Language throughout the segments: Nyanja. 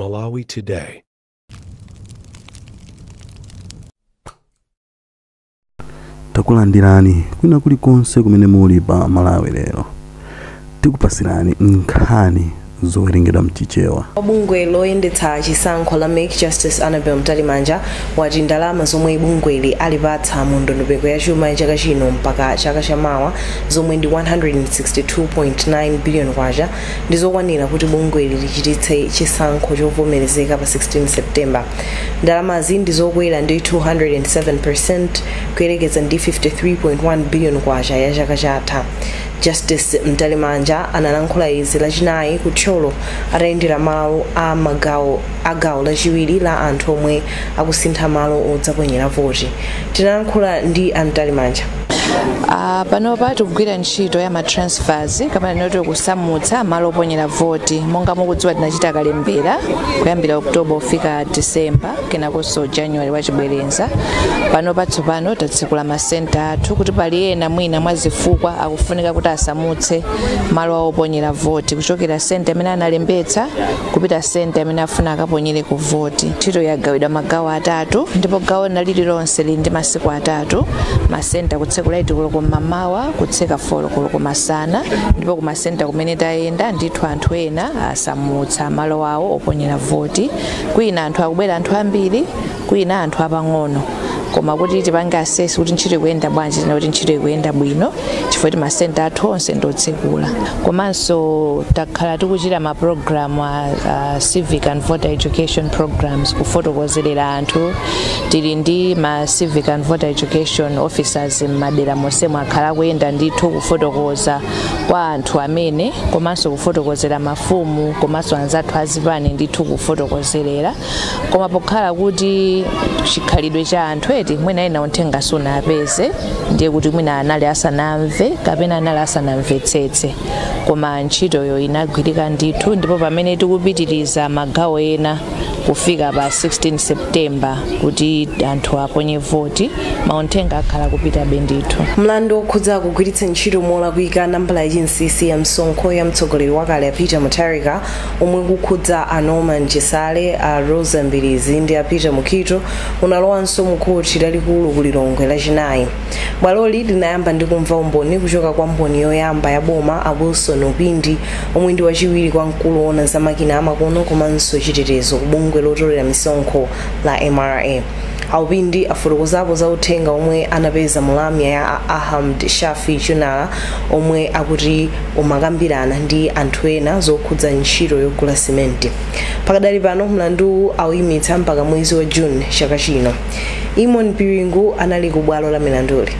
Malawi Today. Takulandirani kwina kulikonse kumene muli pa Malawi lero. Tikupasirani nkhani zowerengedwa mchichewa. Bungwe loyendetsa chisankho la Make Justice Annabel Mtalimanja wati ndalama zomwe bungweli alipatsa mu ndondomeko ya chuma ya chaka chino mpaka chaka chamawa zomwe ndi 162.9 billion kwacha ndizokwanira kuti bungweli lichititse chisankho chovomerezeka pa 16 September. Ndalamazi ndizokwera ndi 207% kuyerekeza ndi 53.1 billion kwacha ya chaka chatha. Justice Mtalimanja analankhula izi lachinayi ku Tcholo atayendera malo a gawo lachiwiri la anthu omwe akusintha malo odzaponyera voti. Tinalankhula ndi Mtalimanja. Panopa tikugwira ntchito ya matransfers kapena noti kusamutsa malo oponyera voti monga mukudziwa tinachita kalembera kuyambira Oktoba kufika December kenakonso January wachibwerenza. Panopa tsopano tatsekula masenta athu kuti pali ena mwina mwazifukwa akufunika kuti asamutse malo oponyera voti kuchokera senta imene analembetsa kupita senta imene afuna akaponyere ku voti. Ntchito yagawidwa magawo atatu ndipo gawo lililonse lili ndi masiku atatu. Masenta kutsekula koloko mamawa kutseka koloko masana ndipo ku masenta kumene tayenda ndithu anthu ena asamutsa malo awo oponyera voti. Kwina anthu akubwera anthu ambiri, kwina anthu apang'ono. Koma kuti tipange assess kuti ntchito ikuyenda bwanji kuti ntchito ikuyenda bwino chifukwa masenta athu onse ndotsekula. Komanso takhala tikuchita ma program civic and voter education programs kufotokozerera anthu. Tili ndi ma civic and voter education officers m'madera monse mwakhala kuyenda ndithu kufotokoza kwa anthu amene komanso kufotokozera mafumu komanso anzathu azipani ndithu kufotokozerera. Koma pokhala kuti chikhalidwe cha anthu mwina ena onthenga suna apeze ndiye kuti mwina anali asanamve kapena anali asanamvetsetse. Koma ntchitoyo inagwirika ndithu ndipo pamene tikupitiriza magawo ena kufika pa 16 September kuti anthu aponye voti maonthenga akhala kupita bendithu. Mlandu okhudza kugwiritsa ntchito molakwika nambala ya chinsinsi ya msonkho ya mtsogoleri wakale a Peter Mutharika omwe kukhudza a Norman Chisale, a Rosa Mbilizi ndi a Peter Mukito unalowanso mu khoti lalikulu ku Lilongwe lachinayi. Bwaloli linayamba ndi kumva umboni kuchoka kwa mboni yoyamba ya boma a Wilson Upindi omwe ndi wachiwiri kwa mkulu woona za makina amakono komanso chitetezo ku bungwe lotolera misonkho la MRA. Upindi afotokozapo za uthenga omwe anapeza mulamya ya Ahmed Shafi Chunala omwe akuti umakambirana ndi anthu ena zokhudza ntchito yogula simenti. Pakadali pano mlandu awuyimitsa mpaka mwezi wa June chaka chino. Imon Piringu anali ku bwalo la milanduli.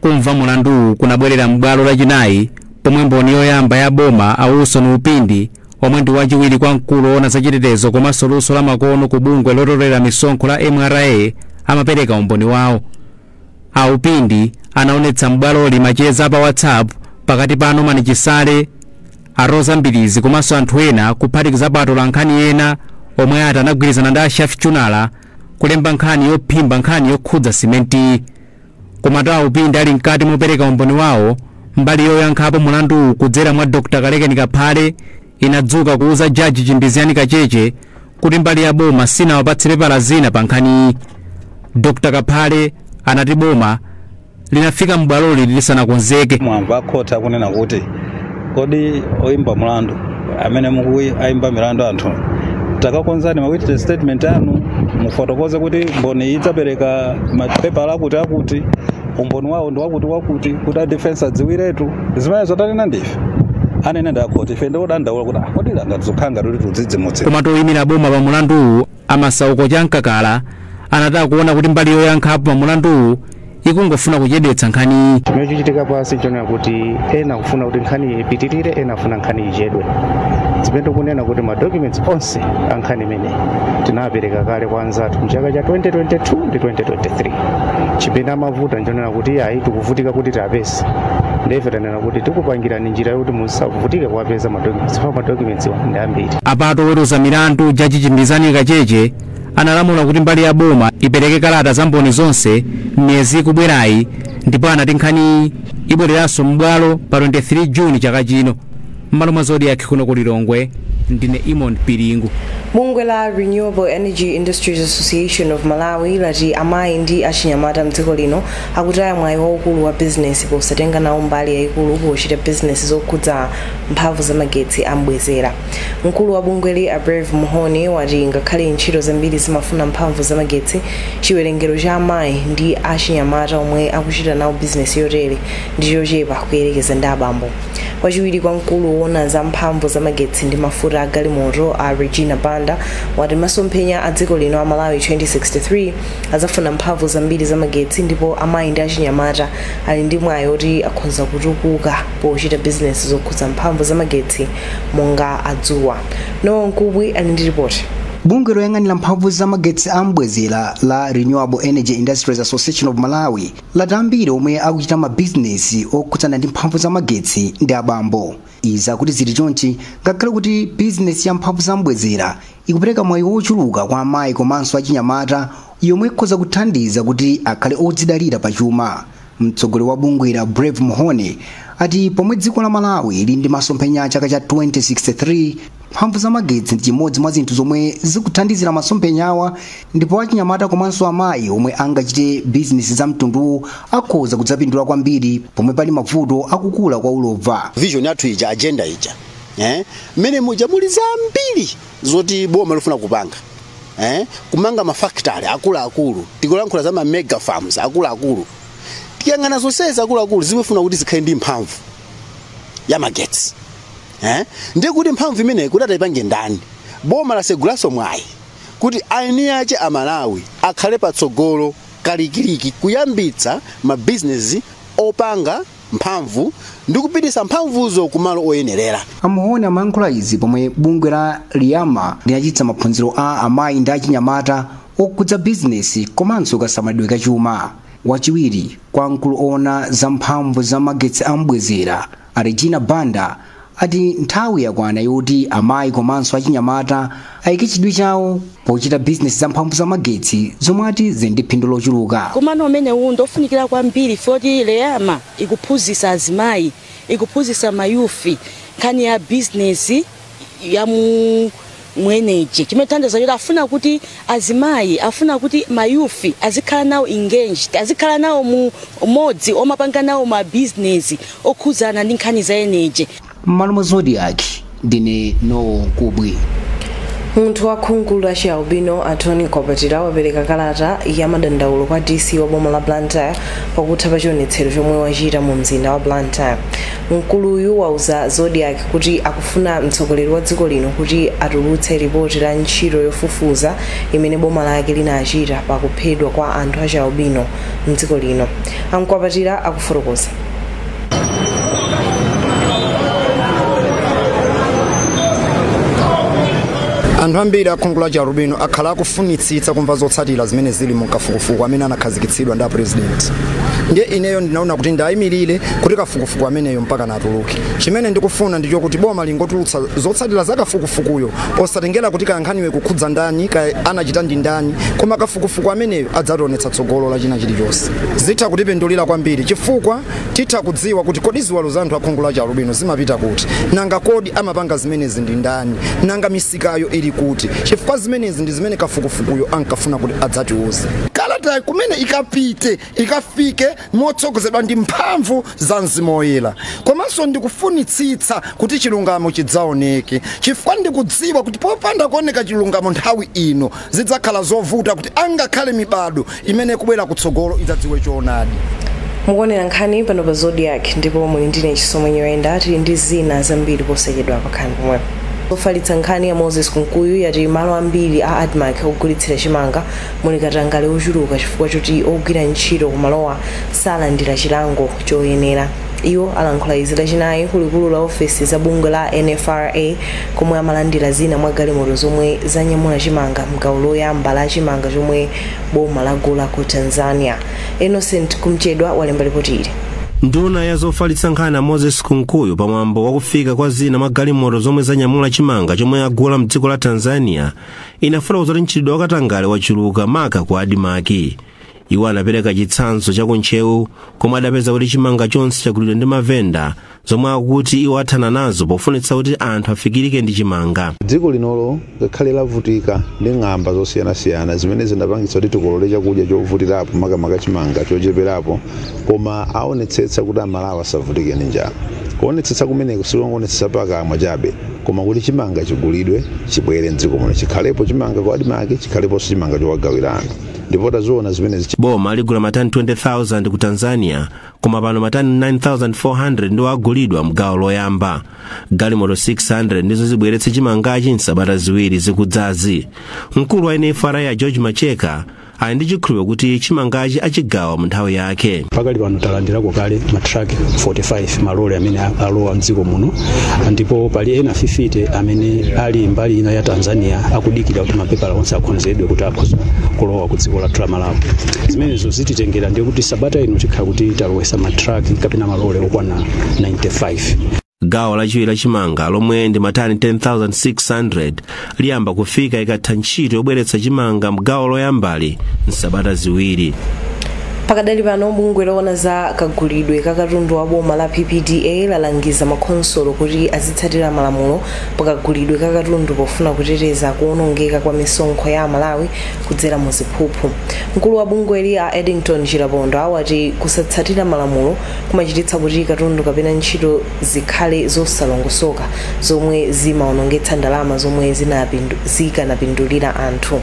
Kumva mulandu kunabwerera m'bwalo lachinayi pomwe mboni yoyamba ya boma a Wilson Upindi omwe ndi wachiwiri kwa mkulu woona za chitetezo komanso luso la makono ku bungwe lotolera misonkho la MRA amapereka umboni wawo. A Upindi anaonetsa m'bwaloli macheza pa WhatsApp pakati pa Norman Chisale, a Rosa Mbilizi komanso anthu ena kuphatikiza atola nkhani ena omwe anagwirizana ndi a Shafi Chunala kulemba nkhani yophimba nkhani yokhudza simenti. Komatu a Upindi ali mkati mopereka umboni wawo mbali yoyankhapo mulandu kudzera mwa Dr. Kalekeni Kaphale inadzuka kuuza Jaji Chimbiziyani Kacheche kuti mbali ya boma sinawapatsire pala zina pa nkhani. Dr. Kaphale anati boma linafika m'bwaloli lisanakonzeke. Mwamva khoti akunena kuti kodi oyimba mulandu amene mukuimba milandu anthu takakonzani mawitness statement anu mufotokoze kuti mboni idzapereka mapepala akuti umboni wawo ndi wakuti kuti a defense adziwiretu zimene zotanena ndife anene ndakhoti ife ndiodandaula kuti kodi langadzokhanga kuti tudzidzimutse. Koma toyimira boma pa mulandu amasauko chankakala anataka kuona kuti mbali yoyankhapo pa mulandu ikungofuna kuchedwetsa nkhani. Chimene chichitika pasi chonena kuti ena kufuna kuti nkhani ipitirire ena kufuna nkhani ichedwe. Zimene kunena kuti ma documents onse ankhani imene tinapereka kale kwa anzathu mchaka cha 2022 ndi 2023. Chipena mavuta njonena kuti ayi tikuvutika kuti tapese. Ndife tanena kuti tikupangirani njira yoti musavutike kuwapeza ma documents. Ma documents ndi ambiri. Apato weruza milandu Jaji Chimbiziyani Kacheche analamula kuti mbali ya boma ipereke kalata za mboni zonse m'miyezi ikubwerayi ndipo anati nkhani ibwereranso m'bwalo pa 23 June chaka chino. M'malo mwa Zodiac kuno ku Lilongwe ndine Imon Piringu. Bungwe la Renewable Energy Industries Association of Malawi lati amayi ndi achinyamata mdziko lino akutaya mwayi waukulu wa business posatenga nawo mbali yayikulu pochita business zokhudza mphamvu za magetsi ambwezera. Mkulu wa bungweli Brave Muhone wati ngakhale ntchito zambiri zimafuna mphamvu za magetsi, chiwerengero cha amayi ndi achinyamata omwe akuchita nawo business yotere ndi chochepa kuyerekeza ndi abambo. Wachiwiri kwa mkulu woona za mphamvu za magetsi ndi mafuta a galimoto a Regina Banda wati masomphenya a dziko lino a Malawi 2063 azafuna mphamvu zambiri za magetsi, ndipo amayi ndi achinyamata ali ndi mwayi oti akhoza kutukuka pochita business zokhudza mphamvu za magetsi monga adzuwa. Nowa Nkubwi ali ndi ripoti. Bungwe loyang'anira mphamvu za magetsi ambwezera la Renewable Energy Industries Association of Malawi lati ambiri omwe akuchita mabizinesi okhudzana ndi mphamvu za magetsi ndi abambo. Izi akuti zili chonchi ngakhale kuti bizinesi ya mphamvu za ambwezera ikupereka mwayi wochuluka kwa amayi komanso achinyamata yomwe ikhoza kuthandiza kuti akhale odzidalira pachuma. Mtsogoleri wa bungwe la Brave Muhone ati pomwe dziko la Malawi lili ndi masomphenya chaka cha 2063 mphamvu za magetsi ndi chimodzi mwa zinthu zomwe zikuthandizira masomphenyawa, ndipo achinyamata komanso amayi omwe angachite bizinesi za mtunduwu akhoza kudzapindula kwambiri pomwe pali mavuto akukula kwa ulova. Vision yathu ija, agenda ija mmene muja muli zambiri zoti boma lifuna kupanga kumanga mafactory akuluakulu, tikulankhula za mega farms akuluakulu. Tikuyang'ana zonsezi akuluakulu zimafuna kuti zikhale ndi mphamvu ya magetsi. Ndiye kuti mphamvu imene kuti atayipange ndani, boma lasegulaso mwayi kuti aeni ache a Malawi akhale patsogolo kalikiliki kuyambitsa mabizinesi opanga mphamvu ndi kupitisa mphamvuzo kumalo oyenerera. Amuhone amayankhula izi pomwe bungwe la Liyama linachitsa maphunziro a amayi ndi achinyamata okhudza bizinesi komanso kasamalidwe kachuma. Wachiwiri kwa mkulu ona za mphamvu za magetsi ambwezera a Regina Banda ati nthawi yakwana yoti amayi komanso achinyamata ayike chidwi chawo pochita bizinesi za mphamvu za magetsi zomwe ati zindi phindu lochuluka. Komano umene ndofunikira kwambiri foti Liyama ikuphunzitsa azimayi, ikuphunzitsa mayufi nkhani ya bizinesi ya mweneji. Chimethandiza kuti afuna kuti azimayi, afuna kuti mayufi azikhala nawo engaged, azikhala nawo umodzi omapanga nawo mabizinesi okhudzana ndi nkhani za energy. M'malo Zodiac ndine Nowa Nkubwi. Munthu wa khungu la Chialbino Anthony Kopatira wapereka kalata ya madandaulo kwa DC wa boma la Blantyre pakutha pa chionetsero chomwe wachita mu mzinda wa Blantyre. Mkuluyu wauza Zodiac kuti akufuna mtsogoleri wa dziko lino kuti atulutse ripoti la ntchito yofufuza imene boma lake linachita pakuphedwa kwa anthu a Chialbino mdziko lino. Kopatira akufotokoza. Anthu ambiri akhungu la Chialbino akhala akufunitsitsa kumva zotsatira zimene zili mu kafukufuku amene anakhazikitsidwa ndi president. Ndiye ineyo ndinaona kuti ndayimirire kuti kafukufuku ameneyo mpaka natuluke. Chimene ndikufuna ndicho kuti boma lingotulutsa zotsatira za kafukufukuyo posatengera kuti kankhaniwe kukhudza ndani anachita ndi ndani, koma kafukufuku ameneyo adzationetsa tsogolo la china chilichonse. Zitha kutipindulira kwambiri chifukwa titha kudziwa kuti kodi ziwalo za anthu akhungu la Chialbino zimapita kuti, nanga kodi amapanga zimenezi ndi ndani, nanga misikayo ili kuti, chifukwa zimenezi ndi zimene kafukufukuyo ankafuna kuti adzatiuze. Kalata kumene ikafike motsogozedwa ndi mphamvu za Mzimu Woyera. Komanso ndikufunitsitsa kuti chilungamo chidzaoneke, chifukwa ndikudziwa kuti popanda kuoneka chilungamo nthawi ino zidzakhala zovuta kuti angakhale mibado imene kubwera kutsogolo idzadziwe choonadi. Mukuonera nkhani pano pa Zodiac ndipo muli ndine Chisomo Nyirenda tili ndi zina zambiri posachedwa pakhani pomwe. Ofalitsa nkhani ya Moses Kunkuyu yati malo ambiri a Admark ogulitsira chimanga muli katangale ochuluka chifukwa choti ogwira ntchito kumalowa salandira chilango choyenera. Iwo alankhula izi lachinayi kulikulu la ofesi za bungwe la NFRA komwe amalandira zina mwa galimoto zomwe zanyamula chimanga mgawo loyamba la chimanga chomwe boma lagula ku Tanzania. Innocent Kumchedwa walemba ripoti ili. Nduna ya zofalitsa nkhani Moses Kunkuyu pamwambo wakufika kwa zina magalimoto zomwe zanyamula chimanga chomwe agula mdziko la Tanzania inafuna kuti ntchito wakatangale wachuluka maka kwa Admark. Iwo anapereka chitsanzo cha kuntcheu komwe adapeza kuti chimanga chonse chagulidwa ndi mavenda zomwe akuti iwo athana nazo pofunitsa kuti anthu afikirike ndi chimanga. Dziko linolo ngakhale lavutika ndi ng'amba zosiyanasiyana zimene zinapangitsa kuti tikolole chakudya chovutirapo makamaka chimanga chocheperapo, koma aonetsetsa kuti amalawi asavutike ndi njala. Kuonetsetsa kumeneko sikongonetsetsa pakamwa chabe, koma kuti chimanga chigulidwe chibwere mdziko muno, chikhalepo chimanga kwa adimake, chikhalepo chimanga chowagawira anthu. Ndipo tazoona zimene boma ligula matani 20,000 ku Tanzania, koma pano matani 9,400 ndiwo agulidwa mgawo loyamba. Galimoto 600 ndizo zibweretse chimangachi nsabata ziwiri zikudzazi. Mkulu wa NFRA ya George Macheka ali ndi chikhulupiriro kuti chimangachi achigawa mu nthawi yake. Pakali pano talandirako kale matraki 45 malole amene alowa mdziko muno, ndipo pali ena 50 amene ali mbali ina ya Tanzania akudikira kuti mapepala onse akonzedwe kuti akhoza kulowa ku dziko la Malawi. Zimenezo zititengera ndiye kuti sabata ino chikhala kuti talowesa matraki kapena malole okwana 95. Gawo lachiwiri la chimanga lomwe ndi matani 10,600 liyamba kufika ikatha ntchito yobweretsa chimanga mgawo loyambali nsabata ziwiri. Pakadali pano bungwe loona za kagulidwe kakatundu wa boma la PPDA lalangiza makonsolo kuti azitsatira malamulo pakagulidwe kakatundu pofuna kuteteza kuonongeka kwa misonkho ya Malawi kudzera mu ziphuphu. Mkulu wa bungwe a Eddington Chirapondo awati kusatsatira malamulo kumachititsa kuti katundu kapena ntchito zikhale zosalongosoka zomwe zimaonongetsa ndalama zomwe zikanapindulira anthu.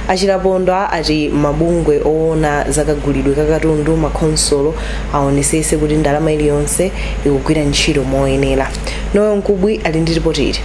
Achirapondo ati mabungwe oona zakagulidwe kakatundu makonsolo aonesese kuti ndalama iliyonse ikugwira ntchito moyenera. Noyo Nkubwi ali ndi ripoti ili.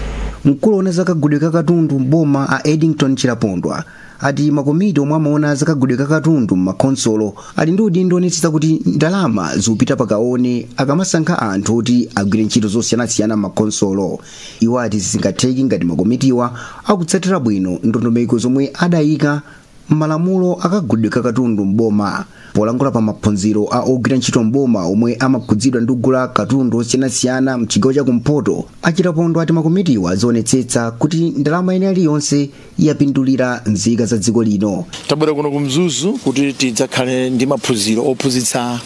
Mkulu oona zakagulidwe kakatundu boma a Eddington Chirapondo ati makomiti omwe amaona zakagulidwe kakatundu makonsolo ali ndi udindo onetsetsa kuti ndalama zikupita pakaone akamasankha anthu kuti agwire ntchito zosiyanasiyana makonsolo. Iwo ati zingatheki ngati makomitiwa akutsatira bwino ndondomeko zomwe adayika malamulo akagulidwe kakatundu mboma. Polankhula pa maphunziro a ogwira ntchito mboma omwe amakhudzidwa ndi kugula katundu osiyanasiyana mchigawo cha kumpoto, Achirapondo ati makomitiwa azionetsetsa kuti ndalama ina iliyonse yapindulira nzika za dziko lino. Tabwera kuno kumzuzu kuti tidzakhale ndi maphunziro ophunzitsa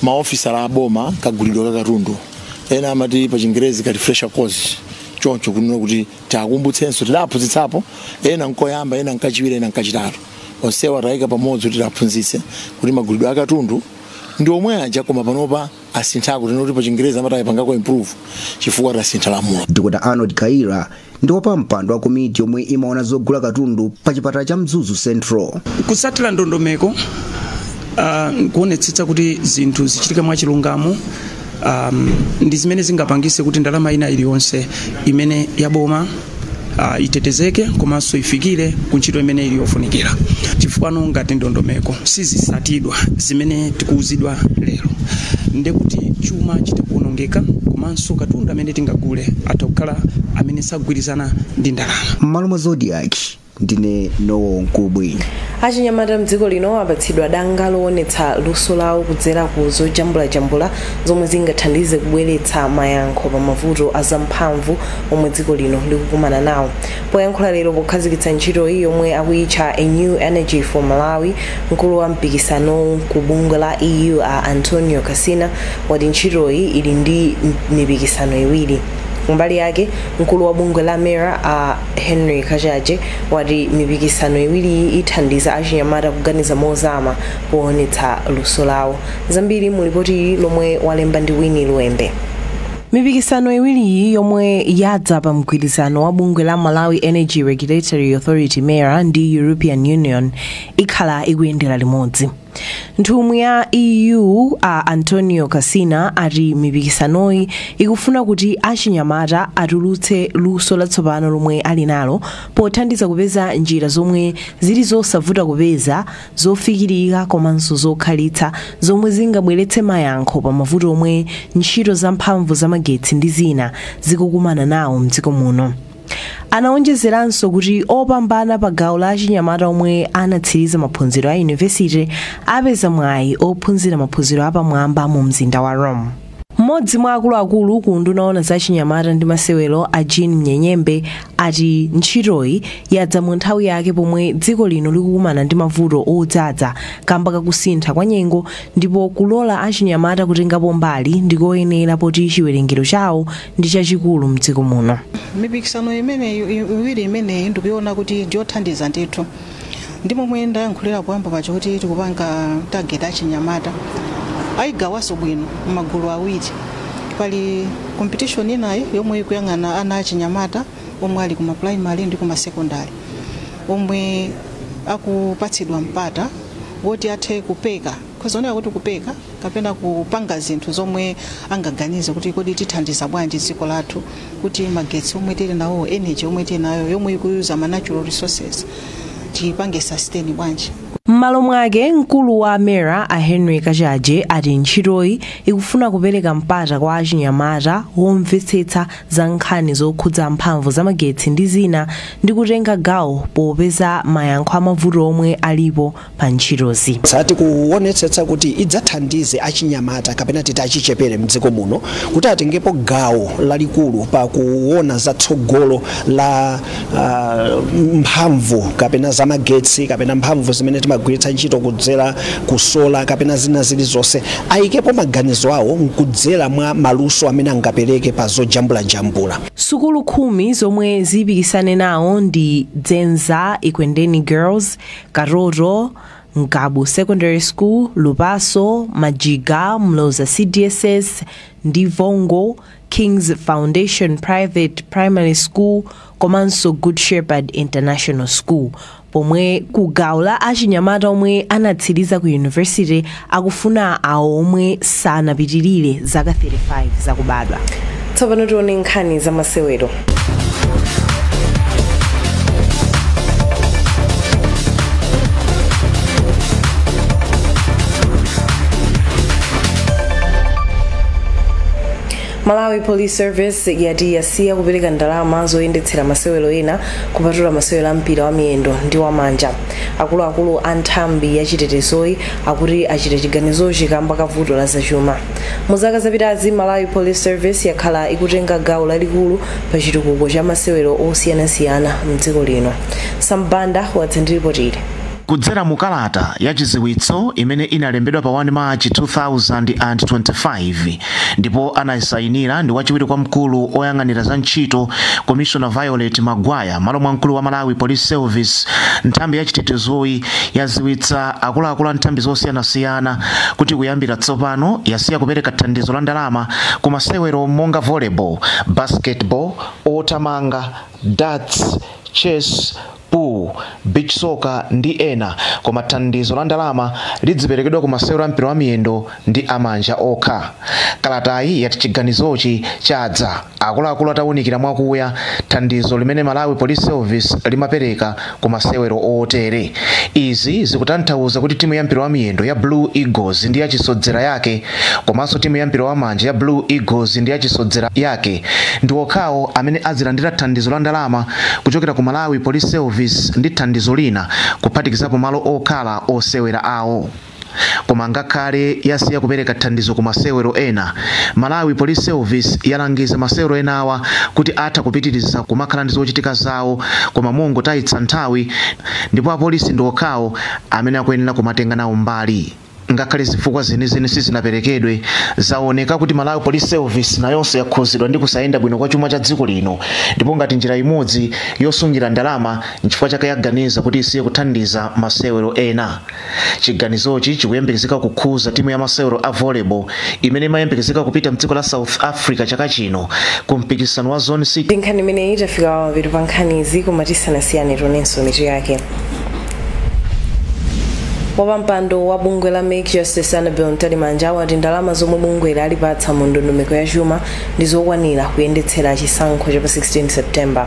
maofisala a boma kagulidwe kakatundu. Ena amati pa Chingerezi kati fresher course. Choncho kunena kuti takumbutsenso tidaphunzitsapo ena nkoyamba ena nkachiwiri ena nkachitatu. Onsewa taika pamodzi kuti tiphunzitse kuti magulidwe akatundu ndi omwe aja koma panopa asinthako tinoti pa Chingerezi amati pangako improve chifukwa tasintha lamulo. Dr. Arnold Kaira ndi wapampando wa komiti yomwe imaona zogula katundu pa chipatala cha Mzuzu Central. Kutsatira ndondomeko kuonetsetsa kuti zinthu zichitika mwachilungamo ndi zimene zingapangise kuti ndalama ina iliyonse imene yaboma itetezeke komanso ifikire ku ntchito imene ili yofunikira. Chifukwa ngati ndondomeko sizisatidwa zimene tikuuzidwa lero ndi kuti chuma chitakuonongeka komanso katundu amene tingagule atakhala amene sagwirizana ndi ndalama. Malumo Zodiac ndine Nowo Nkubwi. Achinyamata mdziko lino apatsidwa danga loonetsa luso lawo kudzera ku zojambula zomwe zingathandize kubweretsa mayankho pa mavuto azamphamvu omwe dziko lino likukumana nawo. Poyankhula lero pokhazikitsa ntchito iyi yomwe akuyitcha A New Energy for Malawi, mkulu wa mpikisano ku bungwe la EU a Antonio Cassina wati ntchito iyi ili ndi mipikisano iwiri. Mbali yake mkulu wa bungwe la Mera a Henry Kajaje wati mipikisano iwiri ithandiza achinyamata kuganiza mozama poonetsa luso lawo. Zambiri mu ripoti lomwe walemba ndi Winnie Luembe. Mipikisano iwiri yomwe yadza pa mgwirizano wa bungwe la Malawi Energy Regulatory Authority Mera ndi European Union ikhala ikuyendera limodzi. Nthumwi ya EU a Antonio Cassina ati mipikisanoyi ikufuna kuti achinyamata atulutse luso latsopano lomwe ali nalo pothandiza kupeza njira zomwe zili zosavuta kupeza, zofikirika komanso zokhalitsa zomwe zingabweretse mayankho pa mavuto omwe ntchito zamphamvu zamagetsi ndi zina zikukumana nawo mdziko muno. Anaonjezeranso kuti opambana pa gawo la achinyamata omwe anatsiriza maphunziro a yunivesiti apeza mwayi ophunzira maphunziro apamwamba mu mzinda wa Rome. mmodzi mwa akuluakulu ku nduna yoona za chinyamata ndi masewero a Jean Mnyenyembe ati ntchitoyi yadza mu nthawi yake pomwe dziko lino likukumana ndi mavuto odzaza kamba kakusintha kwa nyengo ndipo kulola achinyamata kutengapo mbali ndikoyenera poti chiwerengero chawo ndi chachikulu mdziko muno. Mipikisano iwiri imeneyi ndikuiona kuti ndiyothandiza ndithu ndipo mwenda nkhulira kuyamba pacho kuti tikupanga target achinyamata ayigawaso bwino magulu awiri. Pali competition inayi yomwe ikuyang'ana ana achinyamata omwe ali kuma primary ndi kuma secondary omwe akupatsidwa mpata woti athe kupeka kuzonera kuti kupeka kapena kupanga zinthu zomwe angaganize kuti kodi tithandiza bwanji dziko lathu kuti magetsi omwe tili nawo, energy omwe tili nayo yomwe ikuyuza ma natural resources tipange sustain bwanji. M'malo mwake mkulu wa Mera a Henry Kachaje ati ntchitoyi ikufuna kupereka mpata kwa achinyamata womvetsetsa za nkhani zokhudza mphamvu za magetsi ndi zina ndi kutenga gawo popeza mayankho amavuto omwe alipo pa ntchitozi. Sati kuonetsetsa kuti idzathandize achinyamata kapena titi achichepere mdziko muno kuti atengepo gawo lalikulu pa kuona za tsogolo la mphamvu kapena za magetsi kapena mphamvu zimene magwiritsa ntchito kudzera kusola kapena zina zilizonse ayikepo maganizo awo nkudzera mwa maluso amene angapereke pa zojambula. Sukulu 10 zomwe zipikisane nawo ndi Dzenza Ikwendeni Girls, Karoto, Nkabu Secondary School, Lupaso, Majiga, Mloza CDSS, Ndivongo, King's Foundation Private Primary School, komanso Good Shepherd International School. Pomwe kugawo la achinyamata omwe anatsiriza ku university akufuna awo omwe sanapitirire zaka 35 zakubadwa. Tsopano tione nkhani za masewero. Malawi Police Service yati yasiya kupereka ndalama zoyendetsera masewero ena kupatula masewero a mpira wa miyendo ndi wa manja. Akuluakulu a nthambi ya chitetezoyi akuti achite chiganizochi kamba kavuto la zachuma. Mu zaka zapitazi Malawi Police Service yakhala ikutenga gawo lalikulu pa chitukuko cha masewero osiyanasiyana mdziko lino. Sambanda watsendilipotire. Kudzera mukalata ya chiziwitso imene inalembedwa pa 1 March 2025 ndipo anayisayinira ndi wachiwiri kwa mkulu oyang'anira za ntchito Commissioner Violet Magwaya malo mwa mkulu wa Malawi Police Service. Nthambi ya chitetezoyi yaziwitsa akuluakulu a nthambi zosiyanasiyana kuti kuyambira tsopano yasiya kupereka thandizo la ndalama ku masewero monga volleyball, basketball, othamanga, darts, chess, pool, beach soccer ndi ena, koma thandizo la ndalama lidziperekedwa ku masewero a mpira wa miyendo ndi amanja okha. Kalatayi yati chiganizochi chadza akuluakulu atawunikira mwakuya thandizo limene Malawi Police Service limapereka ku masewero otere. Izi zikutanthauza kuti timu ya mpira wa miyendo ya Blue Eagles ndi ya chisodzera yake komanso timu ya mpira wa manja ya Blue Eagles ndi ya chisodzera yake ndi okhawo amene azilandira thandizo la ndalama kuchokera ku Malawi Police Service ndi thandizo lina kuphatikizapo malo okhala osewera awo. Koma ngakhale yasiya kupereka thandizo ku masewero ena, Malawi Police Service yalangiza masewero enawa kuti atha kupitiriza kumakhala ndi zochitika zawo koma mungotayitsa nthawi ndipo apolisi ndi okhawo amene akuyenera kumatenga nawo mbali. Ngakhale zifukwa zenizeni sizinaperekedwe, zaoneka kuti Malawi Police Service nayonso yakhuzidwa ndi kusayenda bwino kwa chuma cha dziko lino ndipo ngati njira imodzi yosungira ndalama nchifukwa chake yaganiza kuti isiye kuthandiza masewero ena. Chiganizochi chikuyembekezeka kukhuza timu ya masewero a volleyball imene imayembekezeka kupita mdziko la South Africa chaka chino ku mpikisano wa Zone 6. Nkhani imene itafika vitu pa nkhanizi koma tisanasiyane tonenso mitu yake. Wapampando wa bungwe la Make Justice Annabel Ntalimanja wati ndalama zomwe bungwe lalipatsa mu ndondomeko ya chuma ndi zokwanira kuyendetsera chisankho cha pa 16 September.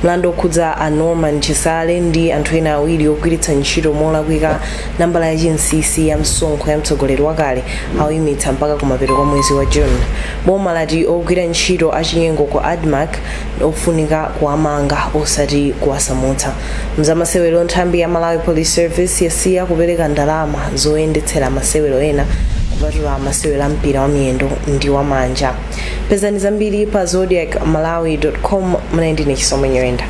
Mlandu okhudza a Norman Chisale ndi anthu ena awiri ogwiritsa ntchito molakwika nambala ya chinsinsi ya msonkho ya mtsogoleri wakale awimitsa mpaka kumapeto kwa mwezi wa June. Boma lati ogwira ntchito achinyengo ku ADMAC ofunika kuamanga osati kuwasamutsa. Mzamasewero nthambi ya Malawi Police Service yasiya kupereka ndalama zoyendetsera masewero ena kupatula masewero a mpira wa miyendo ndi wa manja. Pezani zambiri pa zodiacmalawi.com. Mnaindi ni Chisomo Nyirenda.